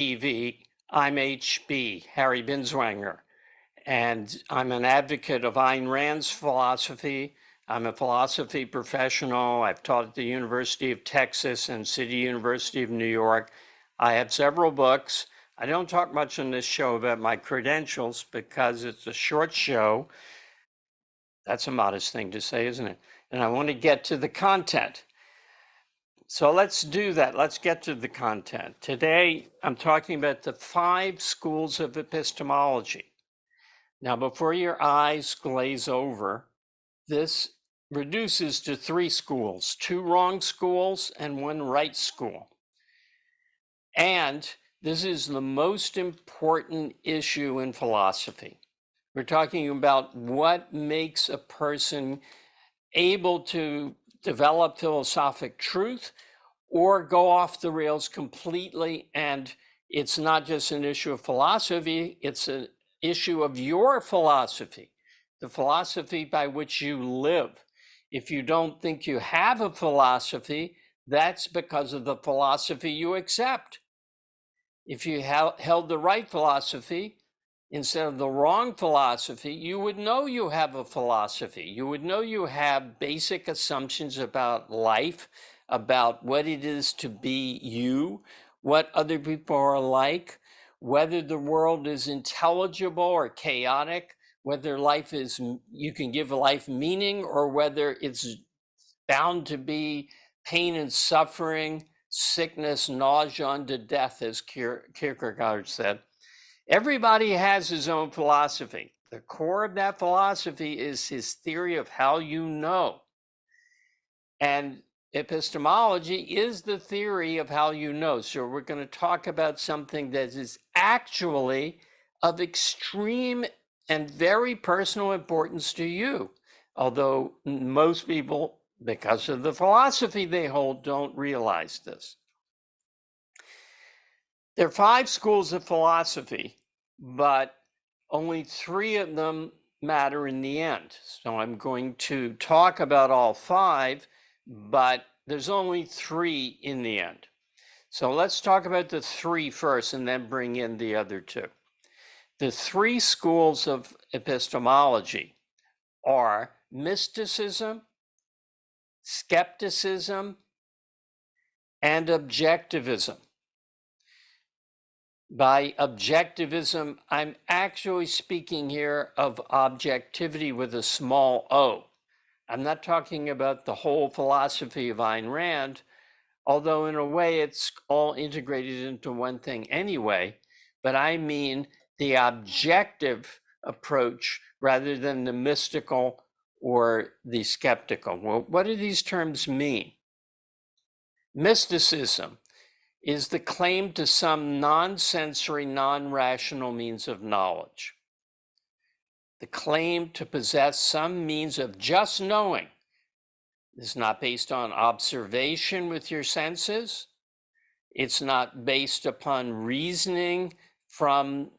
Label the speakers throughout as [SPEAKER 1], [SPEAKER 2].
[SPEAKER 1] HBTV. I'm HB, Harry Binswanger, and I'm an advocate of Ayn Rand's philosophy. I'm a philosophy professional. I've taught at the University of Texas and City University of New York. I have several books. I don't talk much on this show about my credentials because it's a short show. That's a modest thing to say, isn't it? And I want to get to the content. So let's do that. Let's get to the content. Today, I'm talking about the 5 schools of epistemology. Now, before your eyes glaze over, this reduces to 3 schools, 2 wrong schools and 1 right school. And this is the most important issue in philosophy. We're talking about what makes a person able to develop philosophic truth or go off the rails completely. And it's not just an issue of philosophy, it's an issue of your philosophy, the philosophy by which you live. If you don't think you have a philosophy, that's because of the philosophy you accept. If you held the right philosophy instead of the wrong philosophy, you would know you have a philosophy. You would know you have basic assumptions about life, about what it is to be you, what other people are like, whether the world is intelligible or chaotic, whether life is, you can give life meaning, or whether it's bound to be pain and suffering, sickness, nausea unto death, as Kierkegaard said. Everybody has his own philosophy. The core of that philosophy is his theory of how you know. And epistemology is the theory of how you know. So we're going to talk about something that is actually of extreme and very personal importance to you. Although most people, because of the philosophy they hold, don't realize this. There are 5 schools of philosophy, but only 3 of them matter in the end. So I'm going to talk about all 5, but there's only 3 in the end. So let's talk about the 3 first and then bring in the other 2. The 3 schools of epistemology are mysticism, skepticism, and objectivism. By objectivism, I'm actually speaking here of objectivity with a small o. I'm not talking about the whole philosophy of Ayn Rand, although in a way it's all integrated into one thing anyway, but I mean the objective approach rather than the mystical or the skeptical. Well, what do these terms mean? Mysticism is the claim to some non-sensory, non-rational means of knowledge. The claim to possess some means of just knowing is not based on observation with your senses. It's not based upon reasoning from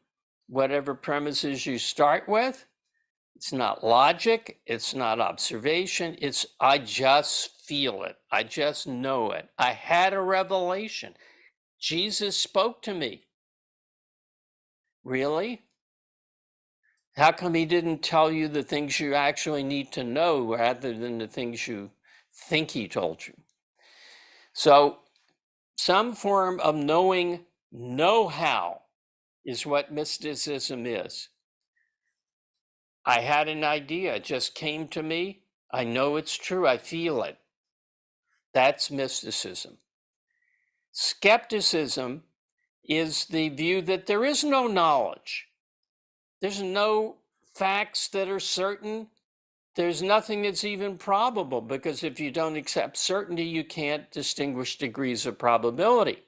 [SPEAKER 1] whatever premises you start with. It's not logic. It's not observation. It's, I just feel it. I just know it. I had a revelation. Jesus spoke to me. Really? How come he didn't tell you the things you actually need to know rather than the things you think he told you? So some form of knowing know-how is what mysticism is. I had an idea, it just came to me. I know it's true, I feel it. That's mysticism. Skepticism is the view that there is no knowledge. There's no facts that are certain. There's nothing that's even probable, because if you don't accept certainty, you can't distinguish degrees of probability.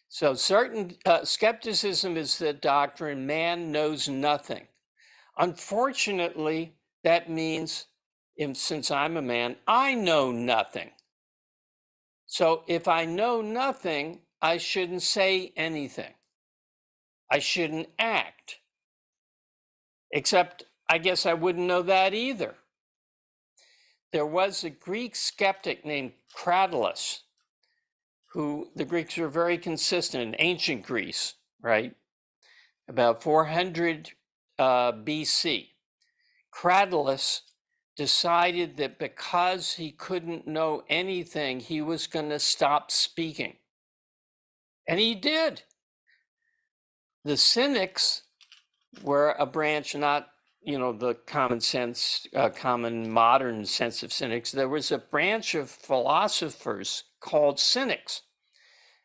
[SPEAKER 1] So skepticism is the doctrine man knows nothing. Unfortunately, that means, since I'm a man, I know nothing. So if I know nothing, I shouldn't say anything. I shouldn't act. Except I guess I wouldn't know that either. There was a Greek skeptic named Cratylus who the Greeks were very consistent in ancient Greece, right? About 400 BC. Cratylus decided that because he couldn't know anything, he was going to stop speaking. And he did. The Cynics were a branch, not, the common sense, common modern sense of cynics. There was a branch of philosophers called cynics,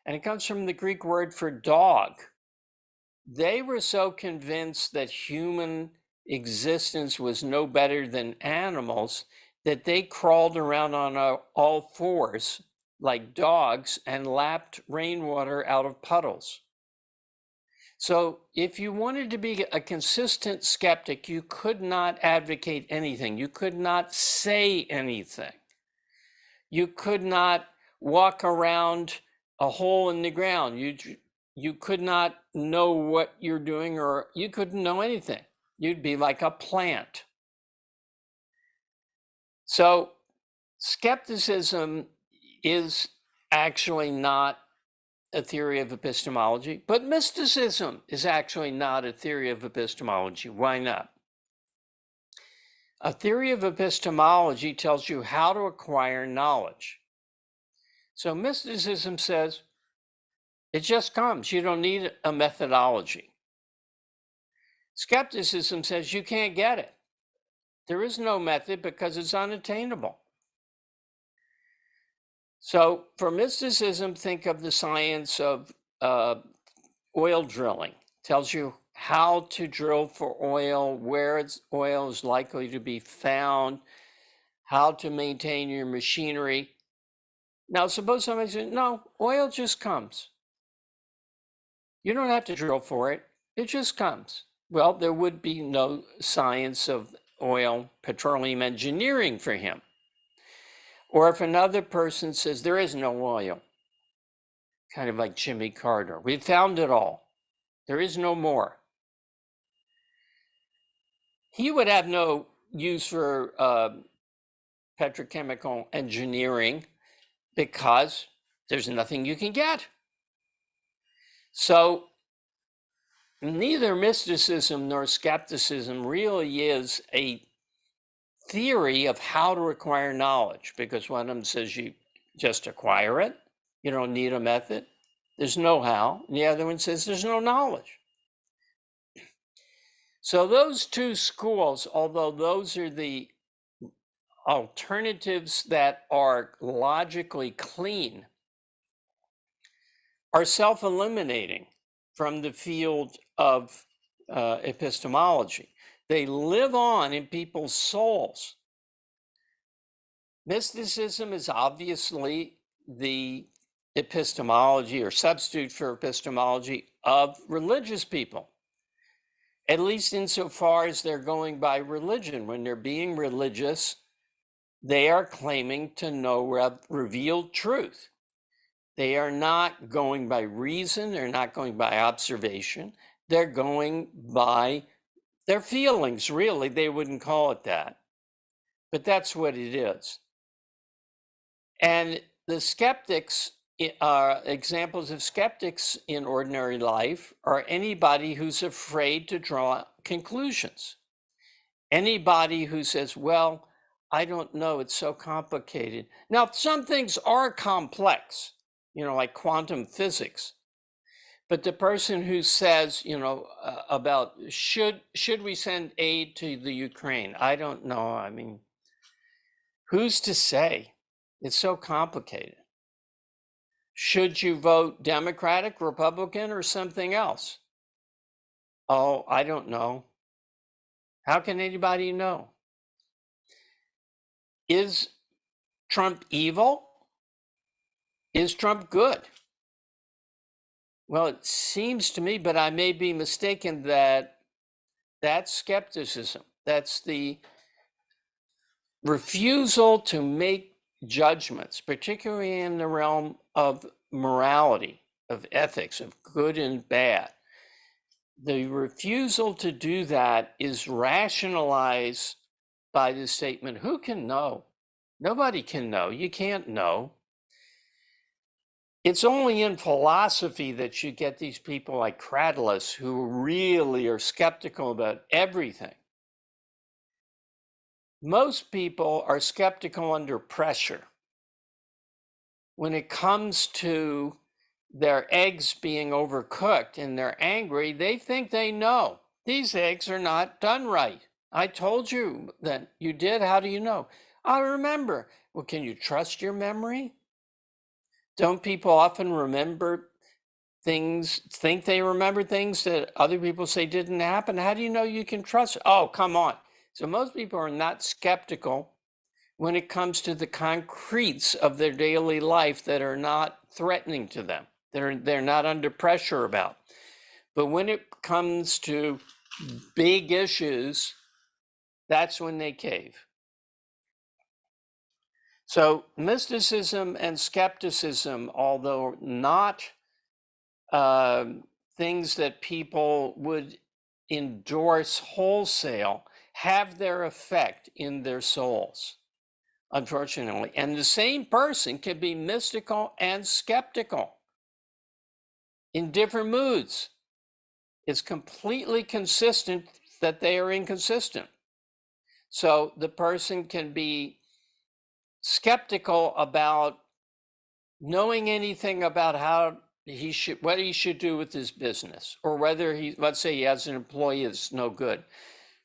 [SPEAKER 1] and it comes from the Greek word for dog. They were so convinced that human existence was no better than animals that they crawled around on all fours like dogs and lapped rainwater out of puddles. So if you wanted to be a consistent skeptic, you could not advocate anything. You could not say anything. You could not walk around a hole in the ground. You could not know what you're doing, or you couldn't know anything. You'd be like a plant. So skepticism is actually not a theory of epistemology, but mysticism is actually not a theory of epistemology. Why not? A theory of epistemology tells you how to acquire knowledge. So mysticism says it just comes. You don't need a methodology. Skepticism says you can't get it. There is no method because it's unattainable. So for mysticism, think of the science of oil drilling. Tells you how to drill for oil, where oil is likely to be found, how to maintain your machinery. Now, suppose somebody says, no, oil just comes. You don't have to drill for it. It just comes. Well, there would be no science of oil, petroleum engineering for him. Or if another person says there is no oil, kind of like Jimmy Carter, we found it all. There is no more. He would have no use for petrochemical engineering because there's nothing you can get. So neither mysticism nor skepticism really is a theory of how to acquire knowledge, because one of them says you just acquire it. You don't need a method. There's no how. And the other one says there's no knowledge. So those two schools, although those are the alternatives that are logically clean, are self-eliminating from the field of epistemology. They live on in people's souls. Mysticism is obviously the epistemology or substitute for epistemology of religious people, at least insofar as they're going by religion. When they're being religious, they are claiming to know revealed truth. They are not going by reason. They're not going by observation. They're going by their feelings, really. They wouldn't call it that, but that's what it is. And the skeptics, examples of skeptics in ordinary life are anybody who's afraid to draw conclusions. Anybody who says, well, I don't know, it's so complicated. Now, some things are complex, like quantum physics. But the person who says, about should we send aid to the Ukraine? I don't know. I mean, who's to say? It's so complicated. Should you vote Democratic, Republican, or something else? Oh, I don't know. How can anybody know? Is Trump evil? Is Trump good? Well, it seems to me, but I may be mistaken, that that's skepticism. That's the refusal to make judgments, particularly in the realm of morality, of ethics, of good and bad. The refusal to do that is rationalized by the statement, who can know? Nobody can know. You can't know. It's only in philosophy that you get these people like Cradulus who really are skeptical about everything. Most people are skeptical under pressure. When it comes to their eggs being overcooked and they're angry, they think they know. These eggs are not done right. I told you that you did. How do you know? I remember. Well, can you trust your memory? Don't people often remember things, think they remember things that other people say didn't happen? How do you know you can trust? Oh, come on. So most people are not skeptical when it comes to the concretes of their daily life that are not threatening to them. They're not under pressure about. But when it comes to big issues, that's when they cave. So mysticism and skepticism, although not things that people would endorse wholesale, have their effect in their souls, unfortunately. And the same person can be mystical and skeptical in different moods. It's completely consistent that they are inconsistent. So the person can be skeptical about knowing anything about how what he should do with his business, or whether let's say he has an employee that's no good.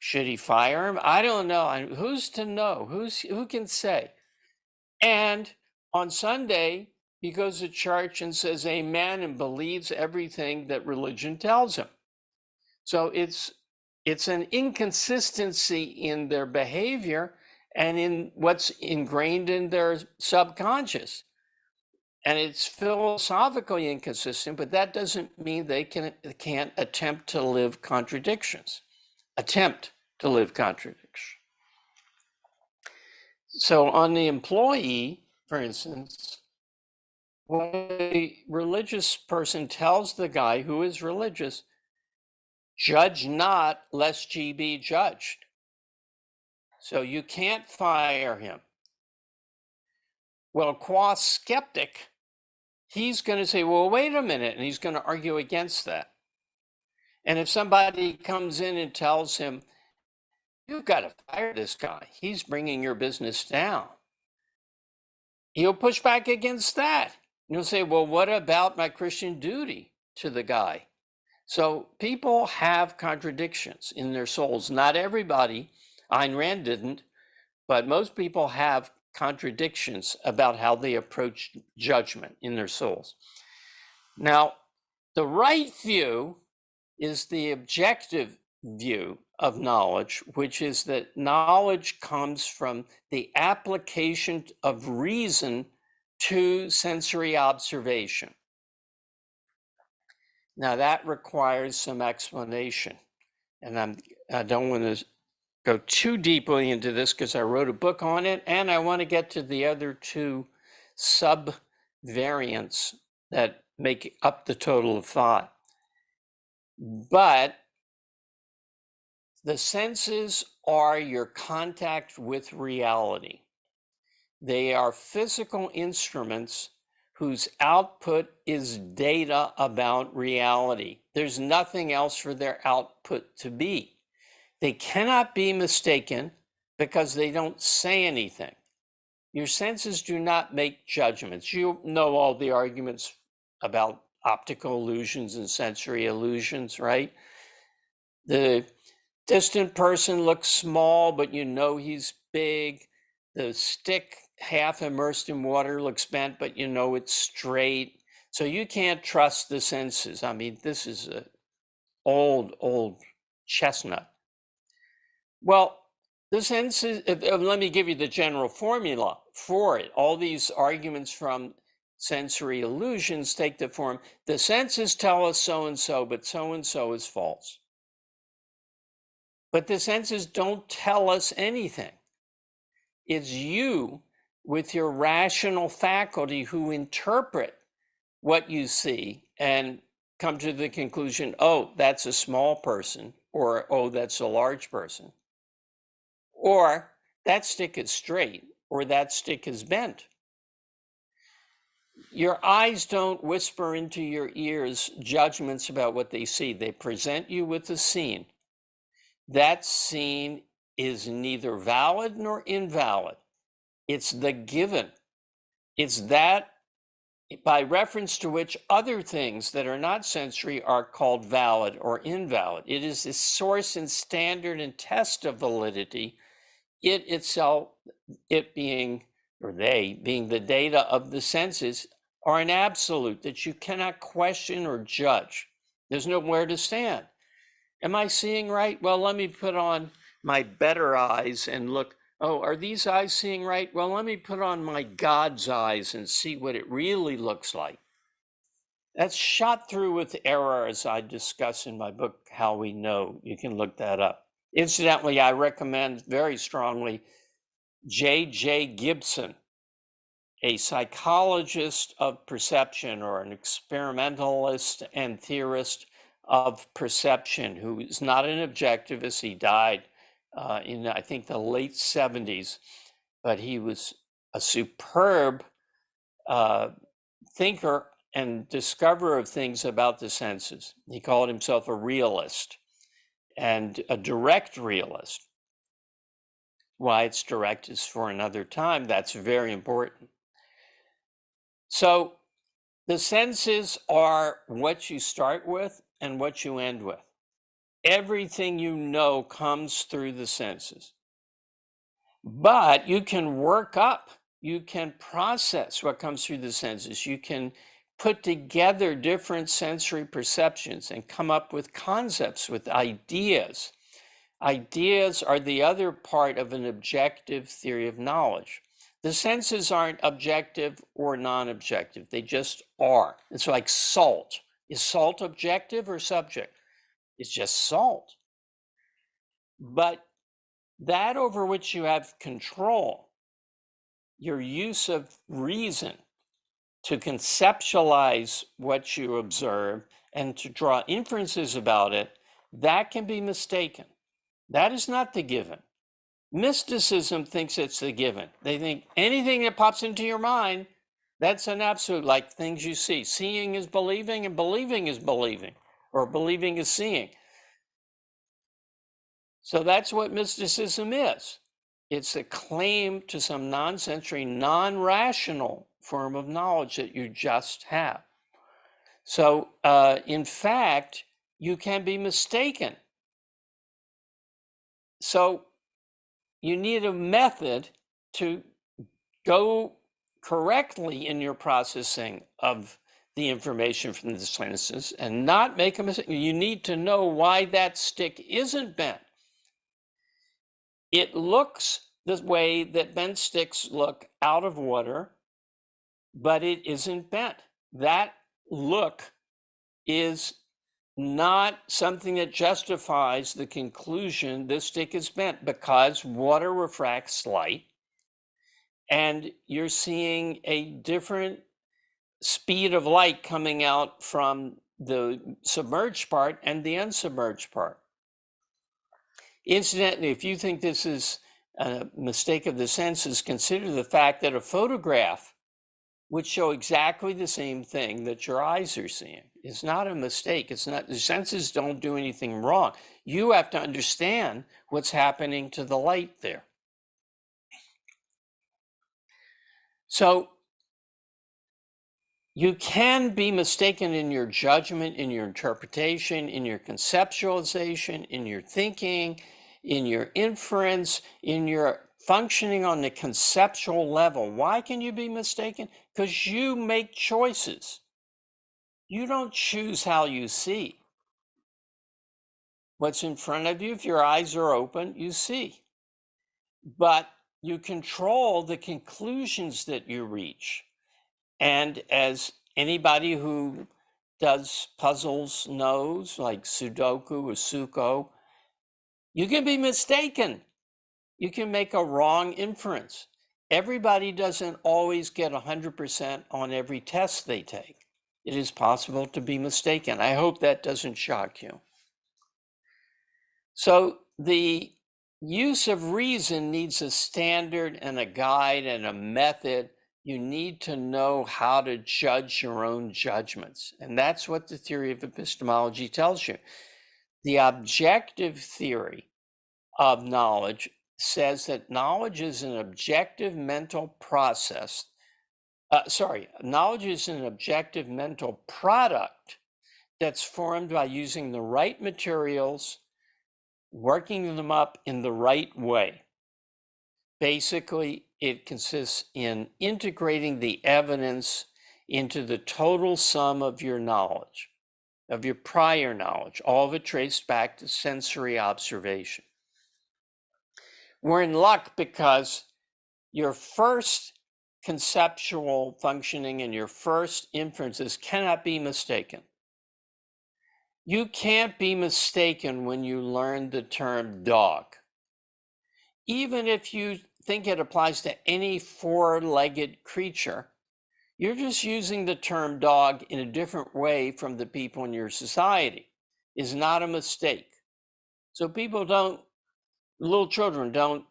[SPEAKER 1] Should he fire him? I don't know. Who's to know? Who can say? And on Sunday, he goes to church and says amen and believes everything that religion tells him. So it's an inconsistency in their behavior and in what's ingrained in their subconscious. And it's philosophically inconsistent, but that doesn't mean they can't attempt to live contradictions. Attempt to live contradictions. So on the employee, for instance, when a religious person tells the guy who is religious, judge not, lest ye be judged. So you can't fire him. Well, qua skeptic, he's going to say, well, wait a minute, and he's going to argue against that. And if somebody comes in and tells him, you've got to fire this guy, he's bringing your business down, he'll push back against that. And he'll say, well, what about my Christian duty to the guy? So people have contradictions in their souls. Not everybody, Ayn Rand didn't, but most people have contradictions about how they approach judgment in their souls. Now, the right view is the objective view of knowledge, which is that knowledge comes from the application of reason to sensory observation. Now, that requires some explanation, and I don't want to go too deeply into this because I wrote a book on it, and I want to get to the other two sub-variants that make up the total of thought. But the senses are your contact with reality. They are physical instruments whose output is data about reality. There's nothing else for their output to be. They cannot be mistaken because they don't say anything. Your senses do not make judgments. You know all the arguments about optical illusions and sensory illusions, right? The distant person looks small, but you know he's big. The stick half immersed in water looks bent, but you know it's straight. So you can't trust the senses. I mean, this is an old chestnut. Well, the senses, let me give you the general formula for it. All these arguments from sensory illusions take the form, the senses tell us so-and-so, but so-and-so is false. But the senses don't tell us anything. It's you with your rational faculty who interpret what you see and come to the conclusion, oh, that's a small person, or oh, that's a large person, or that stick is straight, or that stick is bent. your eyes don't whisper into your ears judgments about what they see. They present you with a scene. That scene is neither valid nor invalid. It's the given. It's that by reference to which other things that are not sensory are called valid or invalid. It is the source and standard and test of validity. It itself, it being, or they being the data of the senses, are an absolute that you cannot question or judge. There's nowhere to stand. Am I seeing right? Well, let me put on my better eyes and look. Oh, are these eyes seeing right? Well, let me put on my God's eyes and see what it really looks like. That's shot through with error, as I discuss in my book, How We Know. You can look that up. Incidentally, I recommend very strongly J.J. Gibson, a psychologist of perception or an experimentalist and theorist of perception, who is not an objectivist. He died in, I think, the late 70s, but he was a superb thinker and discoverer of things about the senses. He called himself a realist and a direct realist. Why it's direct is for another time. That's very important. So the senses are what you start with and what you end with. Everything you know comes through the senses. But you can work up, you can process what comes through the senses. You can put together different sensory perceptions and come up with concepts, with ideas. Ideas are the other part of an objective theory of knowledge. The senses aren't objective or non-objective. They just are. It's like salt. Is salt objective or subject? It's just salt. But that over which you have control, your use of reason to conceptualize what you observe and to draw inferences about it, that can be mistaken. That is not the given. Mysticism thinks it's the given. They think anything that pops into your mind, that's an absolute, like things you see. Seeing is believing and believing is believing, or believing is seeing. So that's what mysticism is. It's a claim to some non-sensory, non-rational form of knowledge that you just have. So in fact, you can be mistaken. So you need a method to go correctly in your processing of the information from the senses and not make a mistake. You need to know why that stick isn't bent. It looks the way that bent sticks look out of water, but it isn't bent. That look is not something that justifies the conclusion this stick is bent, because water refracts light and you're seeing a different speed of light coming out from the submerged part and the unsubmerged part. Incidentally, if you think this is a mistake of the senses, consider the fact that a photograph would show exactly the same thing that your eyes are seeing. It's not a mistake. It's not, the senses don't do anything wrong. You have to understand what's happening to the light there. So you can be mistaken in your judgment, in your interpretation, in your conceptualization, in your thinking, in your inference, in your functioning on the conceptual level. Why can you be mistaken? Because you make choices. You don't choose how you see. What's in front of you, if your eyes are open, you see. But you control the conclusions that you reach. And as anybody who does puzzles knows, like Sudoku or Suko, you can be mistaken. You can make a wrong inference. Everybody doesn't always get 100% on every test they take. It is possible to be mistaken. I hope that doesn't shock you. So the use of reason needs a standard and a guide and a method You need to know how to judge your own judgments. And that's what the theory of epistemology tells you. The objective theory of knowledge says that knowledge is an objective mental process. Knowledge is an objective mental product that's formed by using the right materials, working them up in the right way. Basically, it consists in integrating the evidence into the total sum of your knowledge, of your prior knowledge, all of it traced back to sensory observation. We're in luck because your first conceptual functioning and your first inferences cannot be mistaken. You can't be mistaken when you learn the term dog. Even if you think it applies to any four-legged creature, you're just using the term dog in a different way from the people in your society. Is not a mistake. So little children don't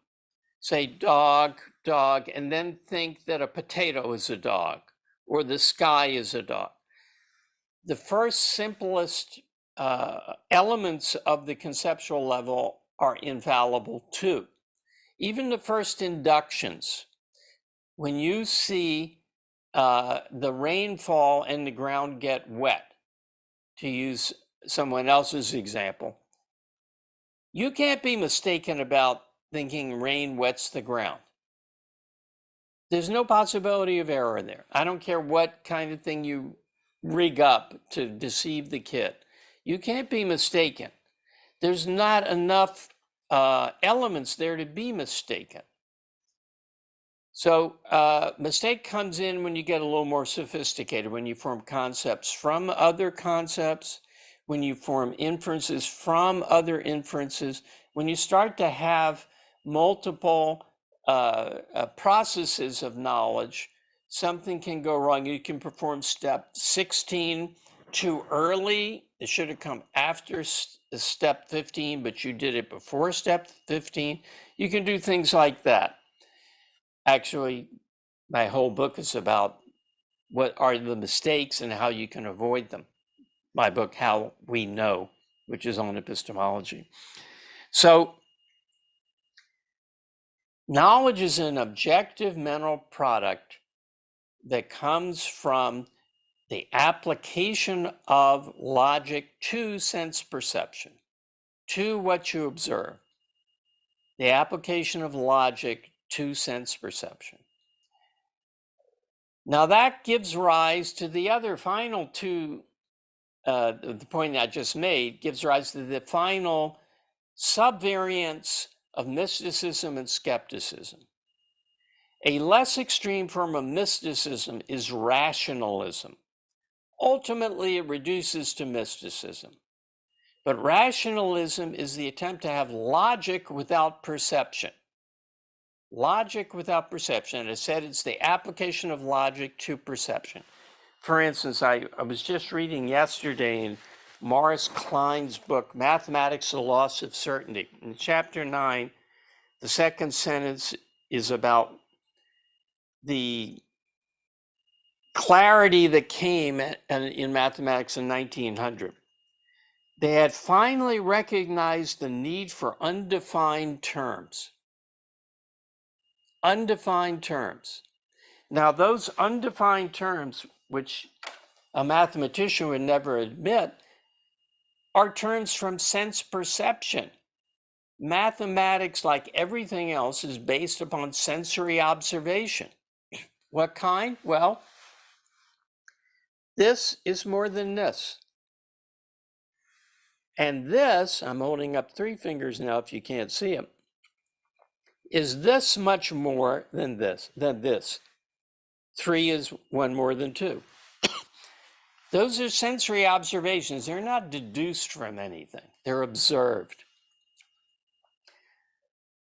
[SPEAKER 1] say dog, dog, and then think that a potato is a dog or the sky is a dog. The first simplest elements of the conceptual level are infallible too. Even the first inductions, when you see the rainfall and the ground get wet, to use someone else's example, you can't be mistaken about thinking rain wets the ground. There's no possibility of error there. I don't care what kind of thing you rig up to deceive the kid. You can't be mistaken. There's not enough elements there to be mistaken. So mistake comes in when you get a little more sophisticated, when you form concepts from other concepts, when you form inferences from other inferences, when you start to have multiple processes of knowledge, something can go wrong. You can perform step 16 too early. It should have come after step 15, but you did it before step 15. You can do things like that. Actually, my whole book is about what are the mistakes and how you can avoid them. My book, How We Know, which is on epistemology. So knowledge is an objective mental product that comes from the application of logic to sense perception, to what you observe. The application of logic to sense perception. Now that gives rise to the other final two, the point I just made gives rise to the final subvariants of mysticism and skepticism. A less extreme form of mysticism is rationalism. Ultimately, it reduces to mysticism. But rationalism is the attempt to have logic without perception. Logic without perception. And I said it's the application of logic to perception. For instance, I was just reading yesterday in Morris Kline's book, Mathematics, the Loss of Certainty. In chapter 9, the second sentence is about the clarity that came in mathematics in 1900. They had finally recognized the need for undefined terms. Undefined terms. Now, those undefined terms, which a mathematician would never admit, are terms from sense perception. Mathematics, like everything else, is based upon sensory observation. What kind? Well, this is more than this. And this, I'm holding up three fingers now if you can't see them, is this much more than this, Three is one more than two. Those are sensory observations. They're not deduced from anything. They're observed.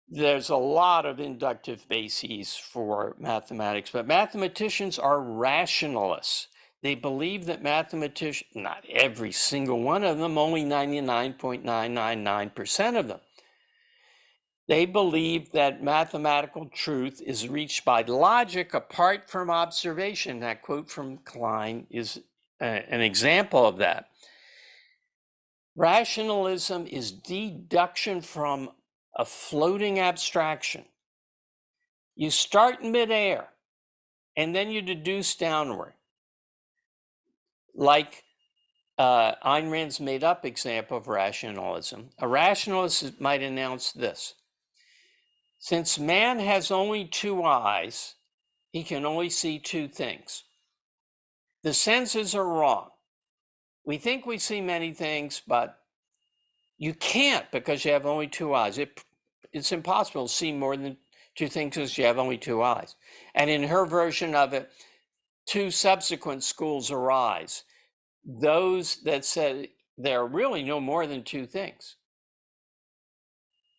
[SPEAKER 1] There's a lot of inductive bases for mathematics, but mathematicians are rationalists. They believe that mathematicians, not every single one of them, only 99.999% of them, They believe that mathematical truth is reached by logic apart from observation. That quote from Kline is an example of that. Rationalism is deduction from a floating abstraction. You start in midair and then you deduce downward. Like Ayn Rand's made up example of rationalism. A rationalist might announce this: since man has only two eyes, he can only see two things. The senses are wrong. We think we see many things, but you can't because you have only two eyes. It's impossible to see more than two things because you have only two eyes. And in her version of it, two subsequent schools arise. Those that said there are really no more than two things.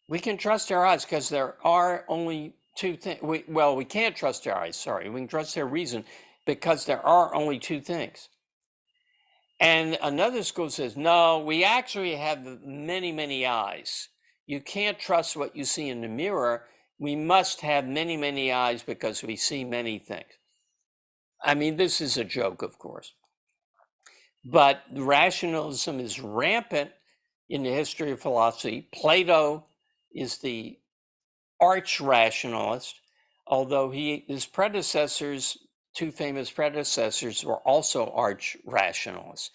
[SPEAKER 1] We can trust our eyes because there are only two things. We can't trust our eyes, sorry. We can trust their reason because there are only two things. And another school says, no, we actually have many, many eyes. You can't trust what you see in the mirror. We must have many, many eyes because we see many things. I mean, this is a joke, of course. But rationalism is rampant in the history of philosophy. Plato is the arch rationalist, although his predecessors, two famous predecessors, were also arch rationalists.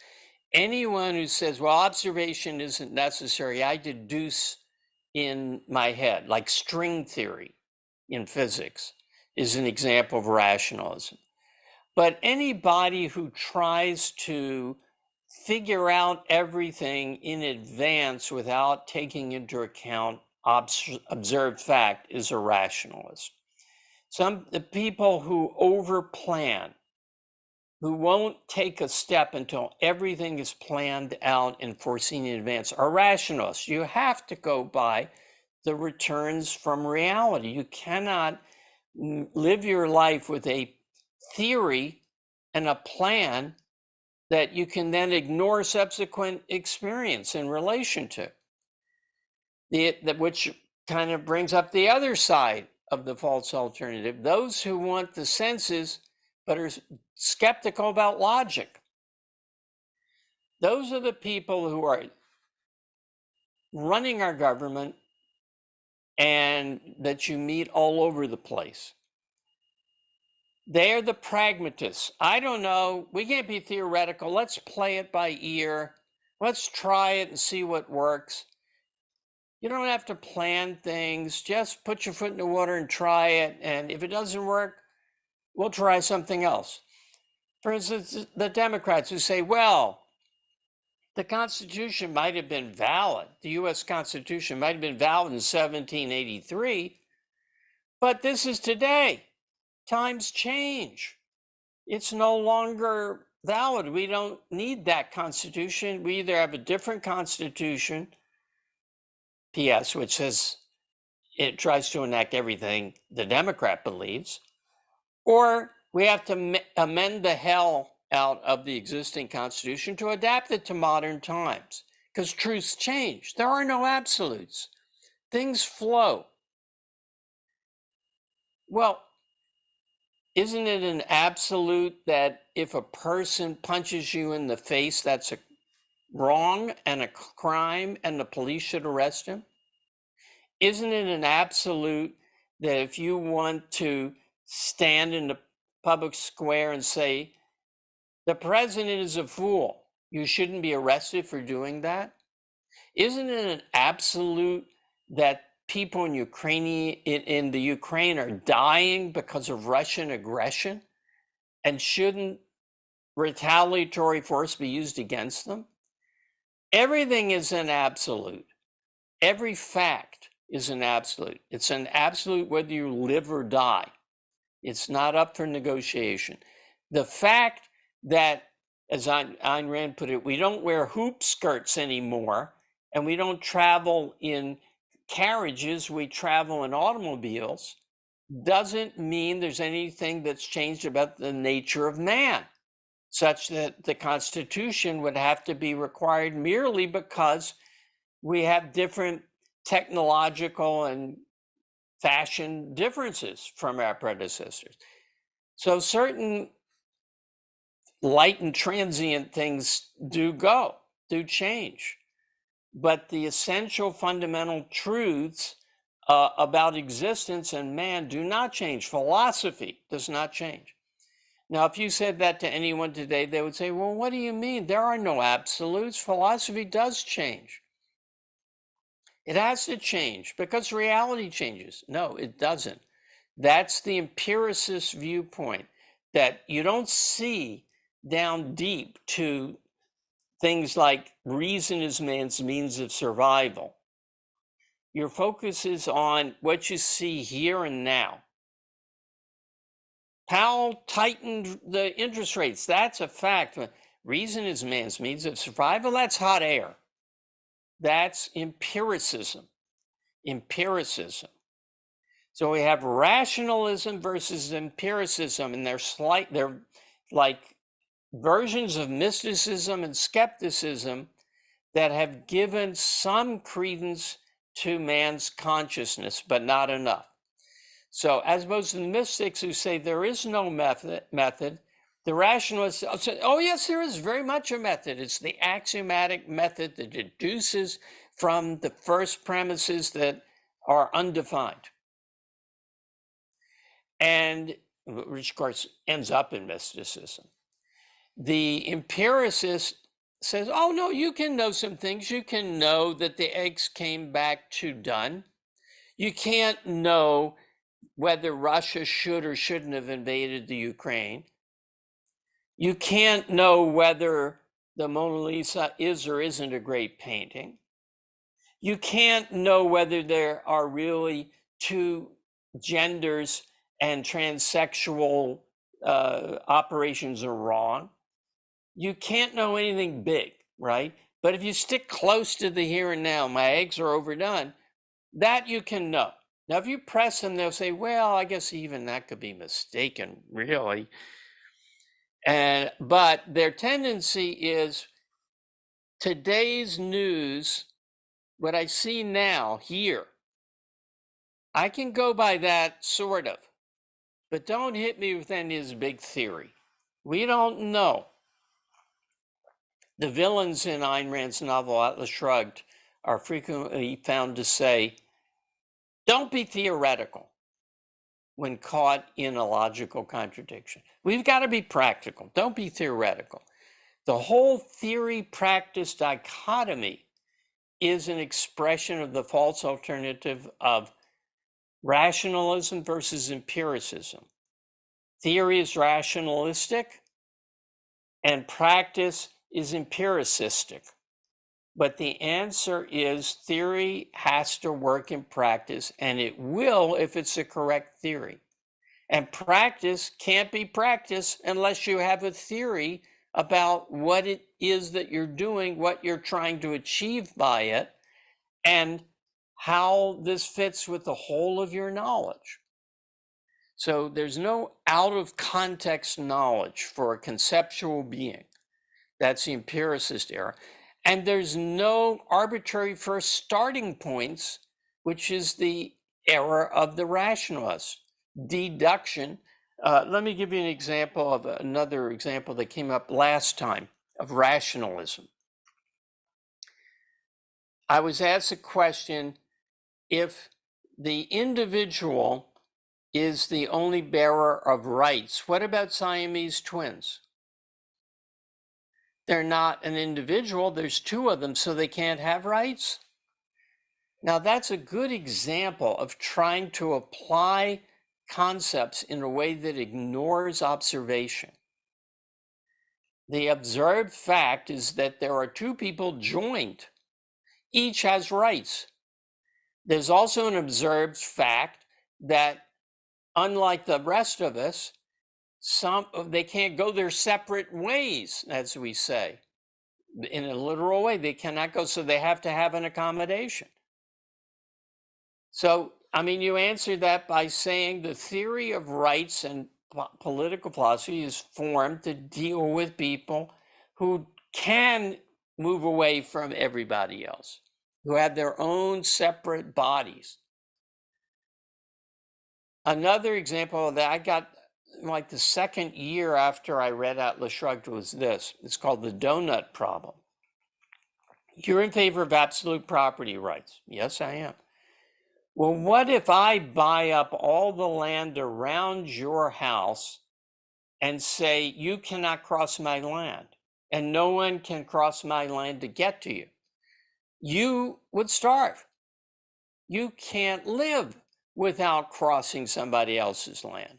[SPEAKER 1] Anyone who says, well, observation isn't necessary, I deduce in my head, like string theory in physics, is an example of rationalism. But anybody who tries to figure out everything in advance without taking into account observed fact is a rationalist. The people who overplan, who won't take a step until everything is planned out and foreseen in advance, are rationalists. You have to go by the returns from reality. You cannot live your life with a theory and a plan that you can then ignore subsequent experience in relation to. Which kind of brings up the other side of the false alternative. Those who want the senses but are skeptical about logic. Those are the people who are running our government and that you meet all over the place. They're the pragmatists. I don't know. We can't be theoretical. Let's play it by ear. Let's try it and see what works. You don't have to plan things. Just put your foot in the water and try it. And if it doesn't work, we'll try something else. For instance, the Democrats who say, well, the Constitution might have been valid. The U.S. Constitution might have been valid in 1783, but this is today. Times change. It's no longer valid. We don't need that Constitution. We either have a different Constitution, P.S., which says it tries to enact everything the Democrat believes, or we have to amend the hell out of the existing Constitution to adapt it to modern times, because truths change. There are no absolutes. Things flow. Well, isn't it an absolute that if a person punches you in the face, that's a wrong and a crime and the police should arrest him? Isn't it an absolute that if you want to stand in the public square and say, the president is a fool, you shouldn't be arrested for doing that? Isn't it an absolute that people in the Ukraine are dying because of Russian aggression? And shouldn't retaliatory force be used against them? Everything is an absolute. Every fact is an absolute. It's an absolute whether you live or die. It's not up for negotiation. The fact that, as Ayn Rand put it, we don't wear hoop skirts anymore and we don't travel in carriages, we travel in automobiles, doesn't mean there's anything that's changed about the nature of man, such that the Constitution would have to be required merely because we have different technological and fashion differences from our predecessors. So certain light and transient things do change. But the essential fundamental truths about existence and man do not change. Philosophy does not change. Now, if you said that to anyone today, they would say, well, what do you mean? There are no absolutes. Philosophy does change. It has to change because reality changes. No, it doesn't. That's the empiricist viewpoint, that you don't see down deep to things like reason is man's means of survival. Your focus is on what you see here and now. Powell tightened the interest rates. That's a fact. Reason is man's means of survival. That's hot air. That's empiricism. Empiricism. So we have rationalism versus empiricism, and they're like versions of mysticism and skepticism that have given some credence to man's consciousness, but not enough. So as opposed to the mystics who say there is no method, the rationalists say, oh yes, there is very much a method. It's the axiomatic method that deduces from the first premises that are undefined. And which of course ends up in mysticism. The empiricist says, oh no, you can know some things. You can know that the eggs came back to done. You can't know whether Russia should or shouldn't have invaded the Ukraine. You can't know whether the Mona Lisa is or isn't a great painting. You can't know whether there are really two genders and transsexual operations are wrong. You can't know anything big, right? But if you stick close to the here and now, my eggs are overdone, that you can know. Now, if you press them, they'll say, well, I guess even that could be mistaken, really. But their tendency is today's news, what I see now here, I can go by that sort of, but don't hit me with any of this big theory. We don't know. The villains in Ayn Rand's novel Atlas Shrugged are frequently found to say, don't be theoretical when caught in a logical contradiction. We've got to be practical. Don't be theoretical. The whole theory-practice dichotomy is an expression of the false alternative of rationalism versus empiricism. Theory is rationalistic and practice is empiricistic. But the answer is theory has to work in practice, and it will if it's a correct theory. And practice can't be practice unless you have a theory about what it is that you're doing, what you're trying to achieve by it, and how this fits with the whole of your knowledge. So there's no out of context knowledge for a conceptual being. That's the empiricist era. And there's no arbitrary first starting points, which is the era of the rationalist. Deduction. Let me give you an example of another example that came up last time of rationalism. I was asked a question, if the individual is the only bearer of rights, what about Siamese twins? They're not an individual, there's two of them, so they can't have rights. Now that's a good example of trying to apply concepts in a way that ignores observation. The observed fact is that there are two people joined. Each has rights. There's also an observed fact that unlike the rest of us, they can't go their separate ways, as we say. In a literal way, they cannot go, so they have to have an accommodation. So, I mean, you answer that by saying the theory of rights and political philosophy is formed to deal with people who can move away from everybody else. who have their own separate bodies. Another example that I got like the second year after I read Atlas Shrugged was this. It's called the donut problem. You're in favor of absolute property rights. Yes, I am. Well, what if I buy up all the land around your house and say, you cannot cross my land and no one can cross my land to get to you? You would starve. You can't live without crossing somebody else's land.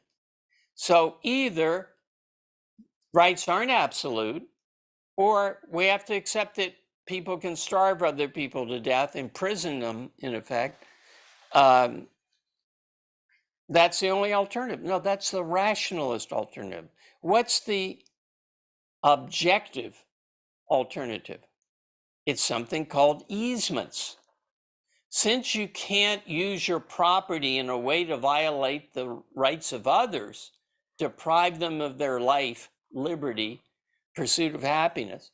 [SPEAKER 1] So either rights aren't absolute, or we have to accept that people can starve other people to death, imprison them, in effect. That's the only alternative. No, that's the rationalist alternative. What's the objective alternative? It's something called easements. Since you can't use your property in a way to violate the rights of others, deprive them of their life, liberty, pursuit of happiness,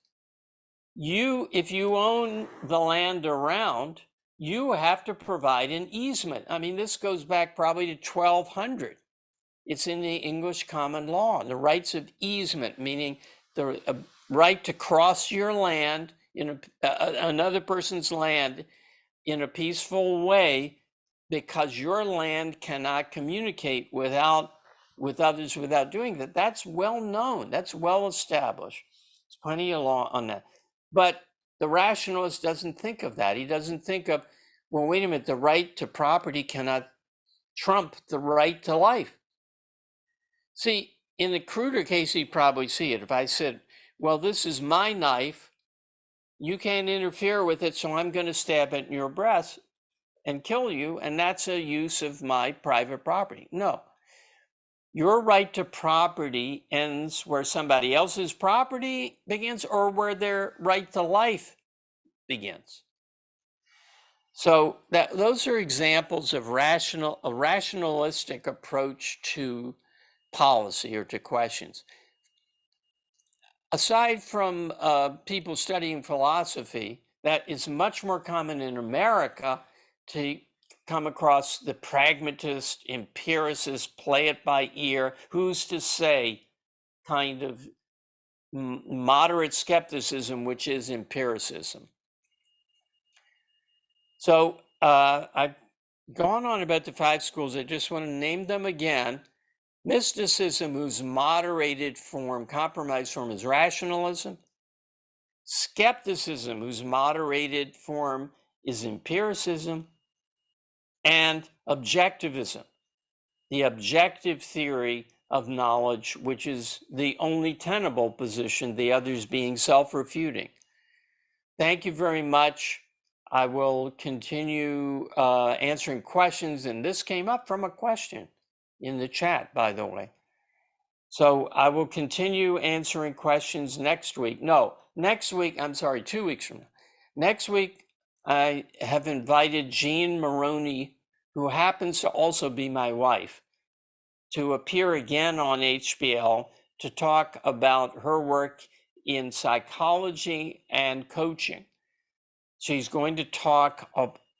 [SPEAKER 1] if you own the land around, you have to provide an easement. I mean, this goes back probably to 1200. It's in the English common law, the rights of easement, meaning the right to cross your land in another person's land in a peaceful way, because your land cannot communicate with others without doing that. That's well known. That's well established. There's plenty of law on that. But the rationalist doesn't think of that. He doesn't think of, well, wait a minute, the right to property cannot trump the right to life. See, in the cruder case, you'd probably see it. If I said, well, this is my knife, you can't interfere with it, so I'm going to stab it in your breast and kill you, and that's a use of my private property. No. Your right to property ends where somebody else's property begins or where their right to life begins. So those are examples of a rationalistic approach to policy or to questions. Aside from people studying philosophy, that is much more common in America to come across the pragmatist, empiricist, play it by ear, who's to say kind of moderate skepticism, which is empiricism. So I've gone on about the 5 schools. I just want to name them again. Mysticism, whose moderated form, compromised form, is rationalism. Skepticism, whose moderated form is empiricism. And objectivism, the objective theory of knowledge, which is the only tenable position, the others being self-refuting. Thank you very much. I will continue answering questions, and this came up from a question in the chat, by the way. So I will continue answering questions next week. No, next week, I'm sorry, 2 weeks from now. Next week, I have invited Jean Maroney, who happens to also be my wife, to appear again on HBL to talk about her work in psychology and coaching. She's going to talk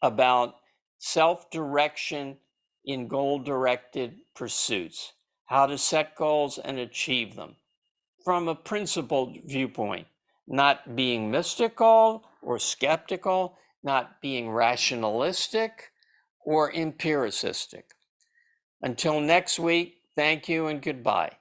[SPEAKER 1] about self-direction in goal-directed pursuits, how to set goals and achieve them from a principled viewpoint, not being mystical or skeptical, not being rationalistic or empiricistic. Until next week, thank you and goodbye.